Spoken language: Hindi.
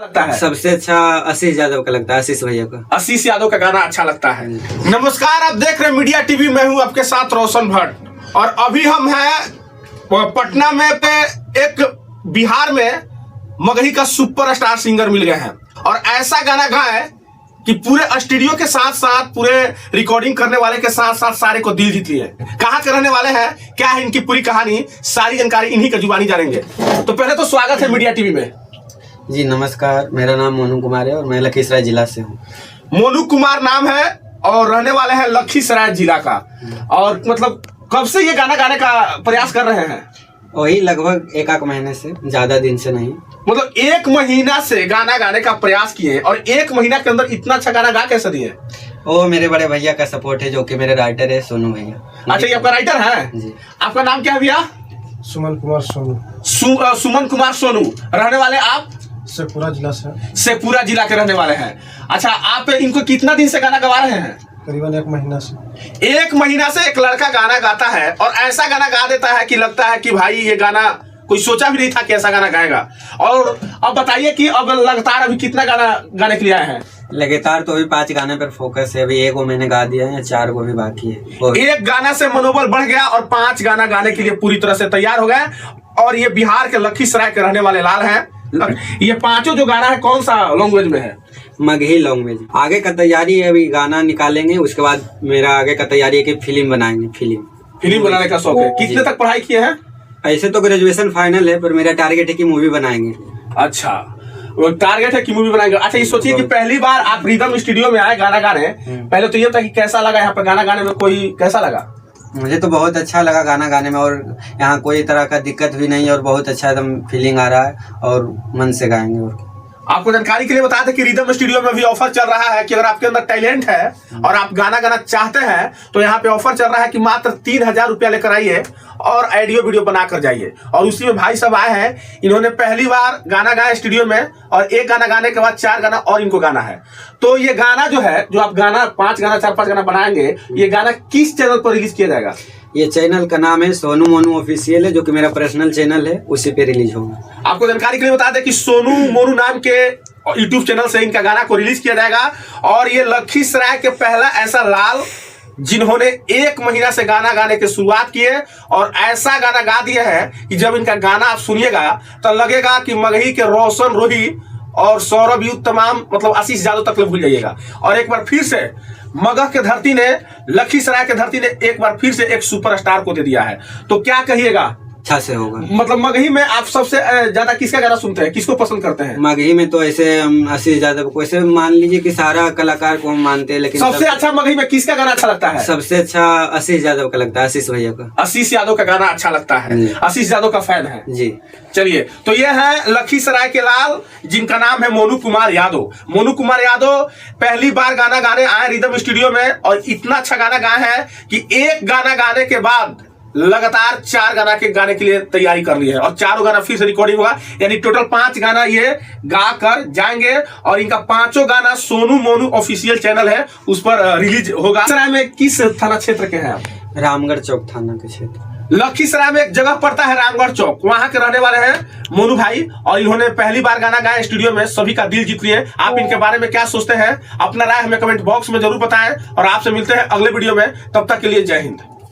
लगता है? सबसे अच्छा आशीष यादव का लगता है, आशीष भैया का। आशीष यादव का गाना अच्छा लगता है। नमस्कार, आप देख रहे हैं मीडिया टीवी, मैं हूं आपके साथ रोशन भट्ट। और अभी हम हैं पटना में एक बिहार में मगही का सुपरस्टार सिंगर मिल गए हैं और ऐसा गाना गाए कि पूरे स्टूडियो के साथ साथ पूरे रिकॉर्डिंग करने वाले के साथ साथ सारे को दिल जीत लिए। कहाँ के रहने वाले हैं, क्या है इनकी पूरी कहानी, सारी जानकारी इन्हीं की जुबानी जानेंगे। तो पहले तो स्वागत है मीडिया टीवी में। जी नमस्कार, मेरा नाम मोनू कुमार है और मैं लखीसराय जिला से हूँ। मोनू कुमार नाम है और रहने वाले हैं लखीसराय जिला का। और मतलब कब से ये गाना गाने का प्रयास कर रहे हैं? वही लगभग एक महीने से, ज्यादा दिन से नहीं। मतलब 1 महीना से गाना गाने का प्रयास किए और 1 महीना के अंदर इतना अच्छा गाना गा कैसे दिए? वो मेरे बड़े भैया का सपोर्ट है, जो कि मेरे राइटर है सोनू भैया। अच्छा, ये आपका राइटर है जी। आपका नाम क्या है भैया? सुमन कुमार सोनू। सुमन कुमार सोनू। रहने वाले आप? शेखपुरा जिला से। शेखपुरा जिला के रहने वाले हैं। अच्छा, आप इनको कितना दिन से गाना गवा रहे हैं? करीबन 1 महीना से। 1 महीना से एक लड़का गाना गाता है और ऐसा गाना गा देता है कि लगता है कि भाई ये गाना कोई सोचा भी नहीं था कि ऐसा गाना गाएगा। और अब बताइए कि अब लगातार अभी कितना गाना गाने के लिए आए हैं? लगातार तो अभी 5 गाने पर फोकस है। अभी 1 को मैंने गा दिया है या 4 को भी बाकी है। एक गाना से मनोबल बढ़ गया और 5 गाना गाने के लिए पूरी तरह से तैयार हो गए। और ये बिहार के लखीसराय के रहने वाले लाल हैं। ये 5 जो गाना है कौन सा लैंग्वेज में है? मगही लैंग्वेज। आगे का तैयारी है, अभी गाना निकालेंगे, उसके बाद मेरा आगे का तैयारी है कि फिल्म बनाएंगे। फिल्म बनाने का शौक है। कितने तक पढ़ाई किए हैं? ऐसे तो ग्रेजुएशन फाइनल है, पर मेरा टारगेट है कि मूवी बनाएंगे। अच्छा, वो टारगेट है कि मूवी बनाएंगे। अच्छा, ये सोचिए कि पहली बार आप रिदम स्टूडियो में आए गाना गा रहे हैं, पहले तो ये था कि कैसा लगा यहाँ पे गाना गाने में, कोई कैसा लगा? मुझे तो बहुत अच्छा लगा गाना गाने में और यहाँ कोई तरह का दिक्कत भी नहीं है और बहुत अच्छा एकदम फीलिंग आ रहा है और मन से गाएंगे। और आपको जानकारी के लिए बता दें कि रिदम स्टूडियो में भी ऑफर चल रहा है कि अगर आपके अंदर टैलेंट है और आप गाना गाना चाहते हैं तो यहाँ पे ऑफर चल रहा है कि मात्र 3000 रुपया लेकर आइए और ऑडियो वीडियो बनाकर जाइए। और उसी में भाई सब आए हैं, इन्होंने पहली बार गाना गाया स्टूडियो में और एक गाना गाने के बाद 4 गाना और इनको गाना है। तो ये गाना जो है, जो आप गाना 5 गाना 4-5 गाना बनाएंगे, ये गाना किस चैनल पर रिलीज किया जाएगा? ये चैनल का नाम है सोनू मोनू ऑफिशियल है, जो कि मेरा पर्सनल चैनल है, उसी पे रिलीज होगा। आपको जानकारी के लिए बता दें कि सोनू मोनू नाम के यूट्यूब चैनल से इनका गाना को रिलीज किया जाएगा। और ये लखीसराय के पहला ऐसा लाल जिन्होंने 1 महीना से गाना गाने की शुरुआत की है और ऐसा गाना गा दिया है कि जब इनका गाना आप सुनिएगा तो लगेगा कि मगही के रोशन, रोही और सौरभ युद्ध तमाम मतलब आशीष यादव तक भूल जाइएगा। और एक बार फिर से मगह के धरती ने, लखीसराय के धरती ने एक बार फिर से एक सुपरस्टार को दे दिया है। तो क्या कहिएगा? अच्छा से होगा। मतलब मगही में आप सबसे ज्यादा किसका गाना सुनते हैं, किसको पसंद करते हैं? मगही में तो ऐसे हम आशीष यादव को, ऐसे मान लीजिए कि सारा कलाकार को हम मानते हैं, लेकिन सबसे अच्छा मगही में किसका गाना अच्छा लगता है? सबसे अच्छा आशीष यादव का लगता है, आशीष भैया का। आशीष यादव का गाना अच्छा लगता है। आशीष यादव का फैन है जी। चलिए, तो ये है लखीसराय के लाल जिनका नाम है मोनू कुमार यादव। मोनू कुमार यादव पहली बार गाना गाने आए रिदम स्टूडियो में और इतना अच्छा गाना गाए हैं कि एक गाना गाने के बाद लगातार 4 गाना के गाने के लिए तैयारी कर ली है और 4 गाना फिर से रिकॉर्डिंग होगा। यानी टोटल 5 गाना ये गा कर जाएंगे और इनका 5 गाना सोनू मोनू ऑफिशियल चैनल है उस पर रिलीज होगा। लखीसराय में किस थाना क्षेत्र के हैं आप? रामगढ़ चौक थाना के क्षेत्र। लखीसराय में एक जगह पड़ता है रामगढ़ चौक, वहां के रहने वाले हैं मोनू भाई और इन्होंने पहली बार गाना गाया स्टूडियो में, सभी का दिल जीत लिए। आप इनके बारे में क्या सोचते हैं, अपना राय हमें कमेंट बॉक्स में जरूर बताएं और आपसे मिलते हैं अगले वीडियो में। तब तक के लिए जय हिंद।